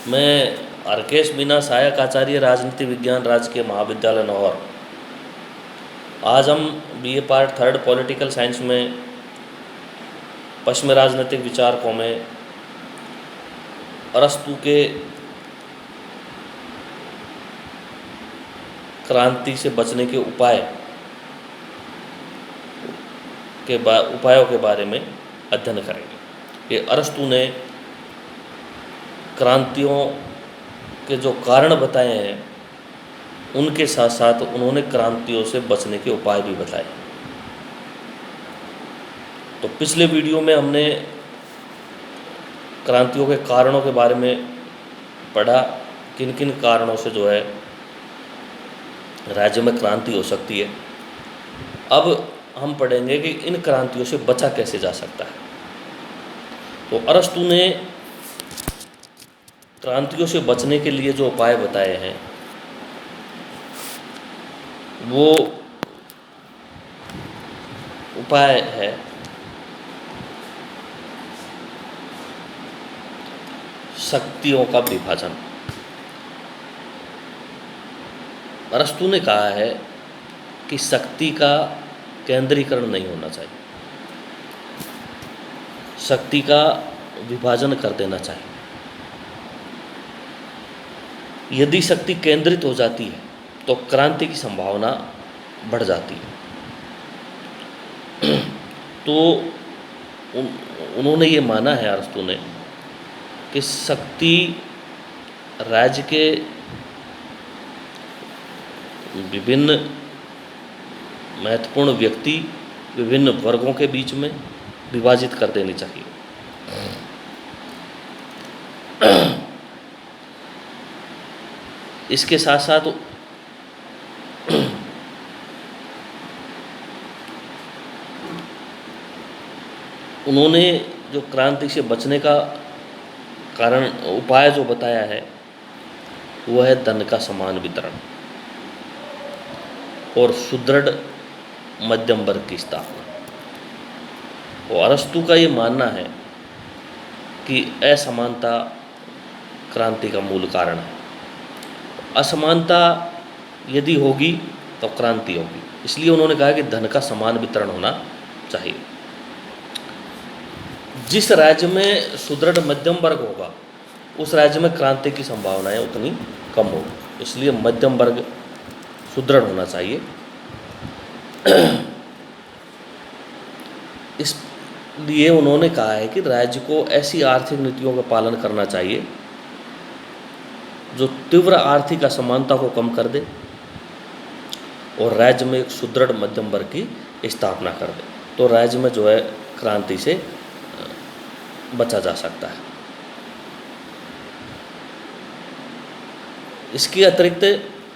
मैं हरकेश मीना सहायक आचार्य राजनीति विज्ञान राजकीय महाविद्यालय नौहर। आज हम बीए पार्ट 3 पॉलिटिकल साइंस में पश्चिमी राजनीतिक विचारकों में अरस्तु के क्रांति से बचने के उपायों के बारे में अध्ययन करेंगे। ये अरस्तु ने क्रांतियों के जो कारण बताए हैं, उनके साथ साथ उन्होंने क्रांतियों से बचने के उपाय भी बताए। तो पिछले वीडियो में हमने क्रांतियों के कारणों के बारे में पढ़ा, किन किन कारणों से जो है राज्य में क्रांति हो सकती है। अब हम पढ़ेंगे कि इन क्रांतियों से बचा कैसे जा सकता है। तो अरस्तु ने क्रांतियों से बचने के लिए जो उपाय बताए हैं, वो उपाय है शक्तियों का विभाजन। अरस्तु ने कहा है कि शक्ति का केंद्रीकरण नहीं होना चाहिए, शक्ति का विभाजन कर देना चाहिए। यदि शक्ति केंद्रित हो जाती है तो क्रांति की संभावना बढ़ जाती है। तो उन्होंने ये माना है, अरस्तु ने, कि शक्ति राज्य के विभिन्न महत्वपूर्ण व्यक्ति, विभिन्न वर्गों के बीच में विभाजित कर देनी चाहिए। इसके साथ साथ उन्होंने जो क्रांति से बचने का कारण उपाय जो बताया है, वह है धन का समान वितरण और सुदृढ़ मध्यम वर्ग की स्थापना। और अरस्तु का ये मानना है कि असमानता क्रांति का मूल कारण है। असमानता यदि होगी तो क्रांति होगी। इसलिए उन्होंने कहा कि धन का समान वितरण होना चाहिए। जिस राज्य में सुदृढ़ मध्यम वर्ग होगा, उस राज्य में क्रांति की संभावनाएं उतनी कम होगी। इसलिए मध्यम वर्ग सुदृढ़ होना चाहिए। इसलिए उन्होंने कहा है कि राज्य को ऐसी आर्थिक नीतियों का पालन करना चाहिए जो तीव्र आर्थिक असमानता को कम कर दे और राज्य में एक सुदृढ़ मध्यम वर्ग की स्थापना कर दे। तो राज्य में जो है क्रांति से बचा जा सकता है। इसके अतिरिक्त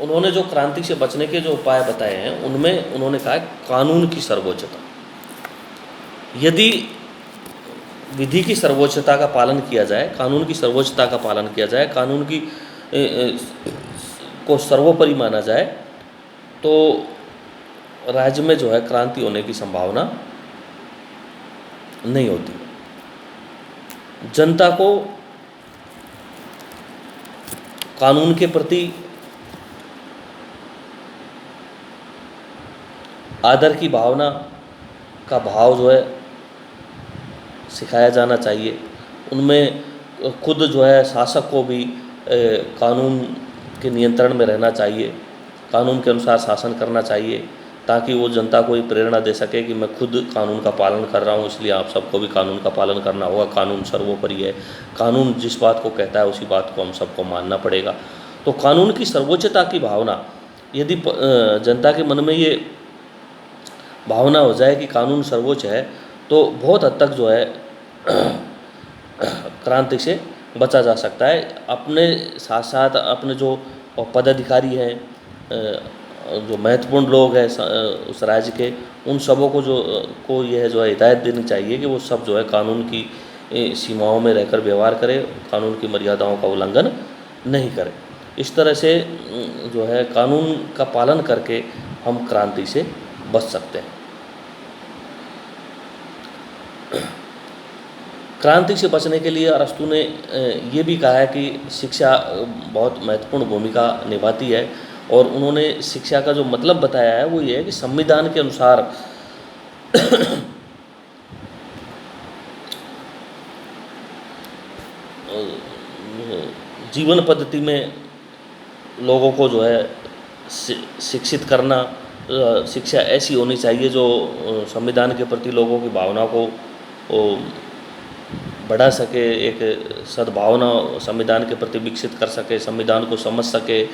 उन्होंने जो क्रांति से बचने के जो उपाय बताए हैं, उनमें उन्होंने कहा कानून की सर्वोच्चता। यदि विधि की सर्वोच्चता का पालन किया जाए, कानून की सर्वोच्चता का पालन किया जाए, कानून की को सर्वोपरि माना जाए, तो राज्य में जो है क्रांति होने की संभावना नहीं होती। जनता को कानून के प्रति आदर की भावना का भाव जो है सिखाया जाना चाहिए। उनमें खुद जो है शासक को भी कानून के नियंत्रण में रहना चाहिए, कानून के अनुसार शासन करना चाहिए, ताकि वो जनता को ये प्रेरणा दे सके कि मैं खुद कानून का पालन कर रहा हूँ, इसलिए आप सबको भी कानून का पालन करना होगा। कानून सर्वोपरि है, कानून जिस बात को कहता है उसी बात को हम सबको मानना पड़ेगा। तो कानून की सर्वोच्चता की भावना, यदि जनता के मन में ये भावना हो जाए कि कानून सर्वोच्च है, तो बहुत हद तक जो है क्रांति से बचा जा सकता है। अपने साथ साथ अपने जो पदाधिकारी हैं, जो महत्वपूर्ण लोग हैं उस राज्य के, उन सबों को यह जो है हिदायत देनी चाहिए कि वो सब जो है कानून की सीमाओं में रहकर व्यवहार करें, कानून की मर्यादाओं का उल्लंघन नहीं करें। इस तरह से जो है कानून का पालन करके हम क्रांति से बच सकते हैं। क्रांति से बचने के लिए अरस्तू ने ये भी कहा है कि शिक्षा बहुत महत्वपूर्ण भूमिका निभाती है, और उन्होंने शिक्षा का जो मतलब बताया है वो ये है कि संविधान के अनुसार जीवन पद्धति में लोगों को जो है शिक्षित करना, शिक्षा ऐसी होनी चाहिए जो संविधान के प्रति लोगों की भावना को बढ़ा सके, एक सद्भावना संविधान के प्रति विकसित कर सके, संविधान को समझ सके,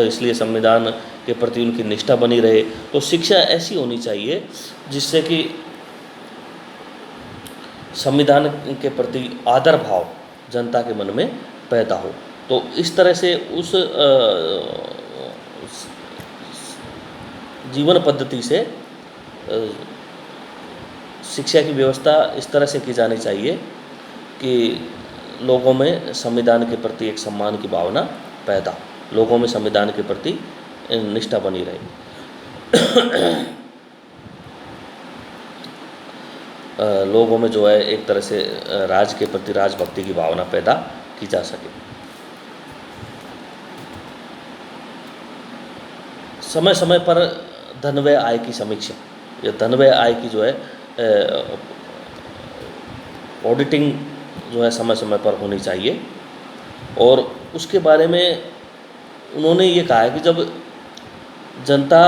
इसलिए संविधान के प्रति उनकी निष्ठा बनी रहे। तो शिक्षा ऐसी होनी चाहिए जिससे कि संविधान के प्रति आदर भाव जनता के मन में पैदा हो। तो इस तरह से उस जीवन पद्धति से शिक्षा की व्यवस्था इस तरह से की जानी चाहिए कि लोगों में संविधान के प्रति एक सम्मान की भावना पैदा, लोगों में संविधान के प्रति निष्ठा बनी रहे, लोगों में जो है एक तरह से राज के प्रति राजभक्ति की भावना पैदा की जा सके। समय समय पर धन व्यय आय की समीक्षा, या धन व्यय आय की जो है ऑडिटिंग जो है समय समय पर होनी चाहिए। और उसके बारे में उन्होंने ये कहा है कि जब जनता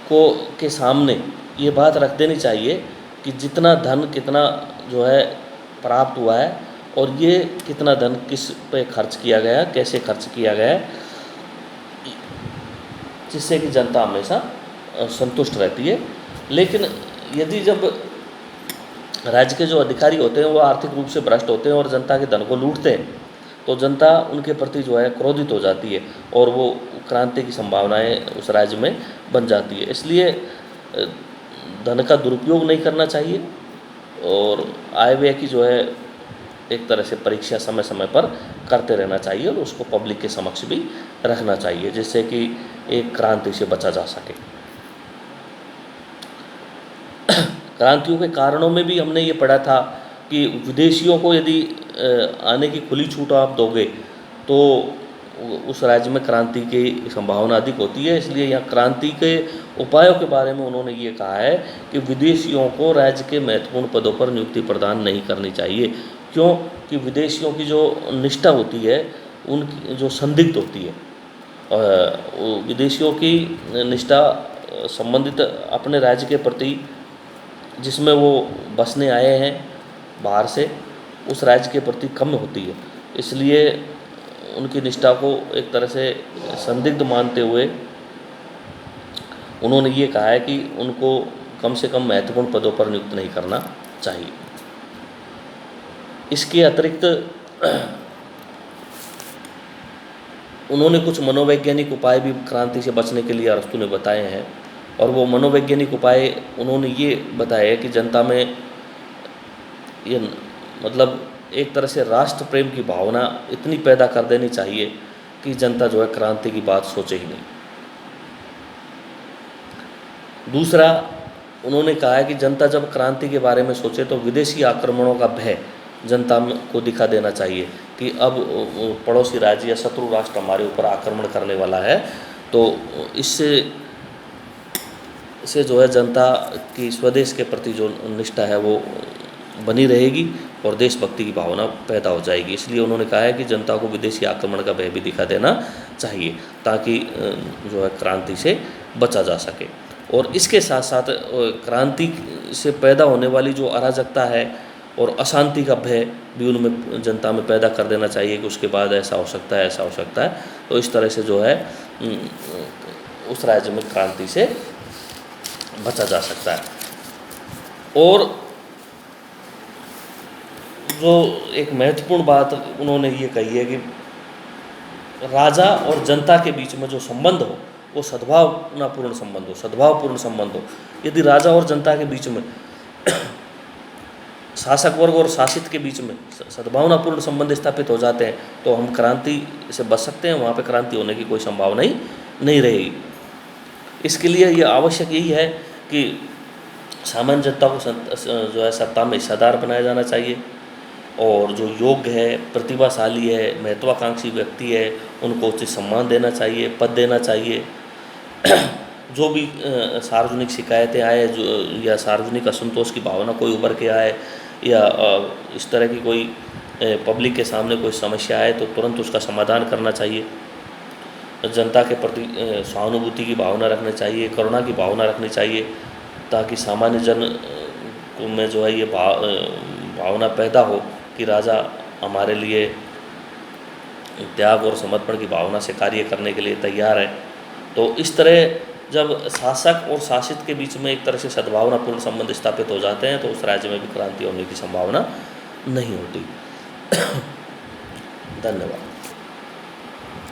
को के सामने ये बात रख देनी चाहिए कि जितना धन कितना जो है प्राप्त हुआ है और ये कितना धन किस पे खर्च किया गया, कैसे खर्च किया गया है, जिससे कि जनता हमेशा संतुष्ट रहती है। लेकिन यदि जब राज्य के जो अधिकारी होते हैं वो आर्थिक रूप से भ्रष्ट होते हैं और जनता के धन को लूटते हैं, तो जनता उनके प्रति जो है क्रोधित हो जाती है और वो क्रांति की संभावनाएं उस राज्य में बन जाती है। इसलिए धन का दुरुपयोग नहीं करना चाहिए और आय व्यय की जो है एक तरह से परीक्षा समय समय पर करते रहना चाहिए और उसको पब्लिक के समक्ष भी रखना चाहिए, जिससे कि एक क्रांति से बचा जा सके। क्रांतियों के कारणों में भी हमने ये पढ़ा था कि विदेशियों को यदि आने की खुली छूट आप दोगे तो उस राज्य में क्रांति की संभावना अधिक होती है। इसलिए यहाँ क्रांति के उपायों के बारे में उन्होंने ये कहा है कि विदेशियों को राज्य के महत्वपूर्ण पदों पर नियुक्ति प्रदान नहीं करनी चाहिए। क्यों? कि विदेशियों की जो निष्ठा होती है उनकी जो संदिग्ध होती है, विदेशियों की निष्ठा संबंधित अपने राज्य के प्रति जिसमें वो बसने आए हैं बाहर से, उस राज्य के प्रति कम होती है। इसलिए उनकी निष्ठा को एक तरह से संदिग्ध मानते हुए उन्होंने ये कहा है कि उनको कम से कम महत्वपूर्ण पदों पर नियुक्त नहीं करना चाहिए। इसके अतिरिक्त उन्होंने कुछ मनोवैज्ञानिक उपाय भी क्रांति से बचने के लिए अरस्तू ने बताए हैं, और वो मनोवैज्ञानिक उपाय उन्होंने ये बताया कि जनता में ये मतलब एक तरह से राष्ट्र प्रेम की भावना इतनी पैदा कर देनी चाहिए कि जनता जो है क्रांति की बात सोचे ही नहीं। दूसरा, उन्होंने कहा है कि जनता जब क्रांति के बारे में सोचे तो विदेशी आक्रमणों का भय जनता को दिखा देना चाहिए कि अब पड़ोसी राज्य या शत्रु राष्ट्र हमारे ऊपर आक्रमण करने वाला है। तो इससे जो है जनता की स्वदेश के प्रति जो निष्ठा है वो बनी रहेगी और देशभक्ति की भावना पैदा हो जाएगी। इसलिए उन्होंने कहा है कि जनता को विदेशी आक्रमण का भय भी दिखा देना चाहिए ताकि जो है क्रांति से बचा जा सके। और इसके साथ साथ क्रांति से पैदा होने वाली जो अराजकता है और अशांति का भय भी उनमें जनता में पैदा कर देना चाहिए कि उसके बाद ऐसा हो सकता है, ऐसा हो सकता है। तो इस तरह से जो है उस राज्य में क्रांति से बचा जा सकता है। और जो एक महत्वपूर्ण बात उन्होंने ये कही है कि राजा और जनता के बीच में जो संबंध हो वो सद्भावनापूर्ण संबंध हो, सद्भावपूर्ण संबंध हो। यदि राजा और जनता के बीच में, शासक वर्ग और शासित के बीच में सद्भावनापूर्ण संबंध स्थापित हो जाते हैं तो हम क्रांति से बच सकते हैं, वहाँ पे क्रांति होने की कोई संभावना ही नहीं रहेगी। इसके लिए ये आवश्यक यही है कि सामान्य जनता को जो है सत्ता में हिस्सेदार बनाया जाना चाहिए, और जो योग्य है, प्रतिभाशाली है, महत्वाकांक्षी व्यक्ति है, उनको उचित सम्मान देना चाहिए, पद देना चाहिए। जो भी सार्वजनिक शिकायतें आए जो या सार्वजनिक असंतोष की भावना कोई उभर के आए, या इस तरह की कोई पब्लिक के सामने कोई समस्या आए, तो तुरंत उसका समाधान करना चाहिए। जनता के प्रति सहानुभूति की भावना रखनी चाहिए, करुणा की भावना रखनी चाहिए, ताकि सामान्य जन को में जो है ये भावना पैदा हो कि राजा हमारे लिए त्याग और समर्पण की भावना से कार्य करने के लिए तैयार है। तो इस तरह जब शासक और शासित के बीच में एक तरह से सद्भावनापूर्ण संबंध स्थापित हो जाते हैं, तो उस राज्य में भी क्रांति होने की संभावना नहीं होती। धन्यवाद।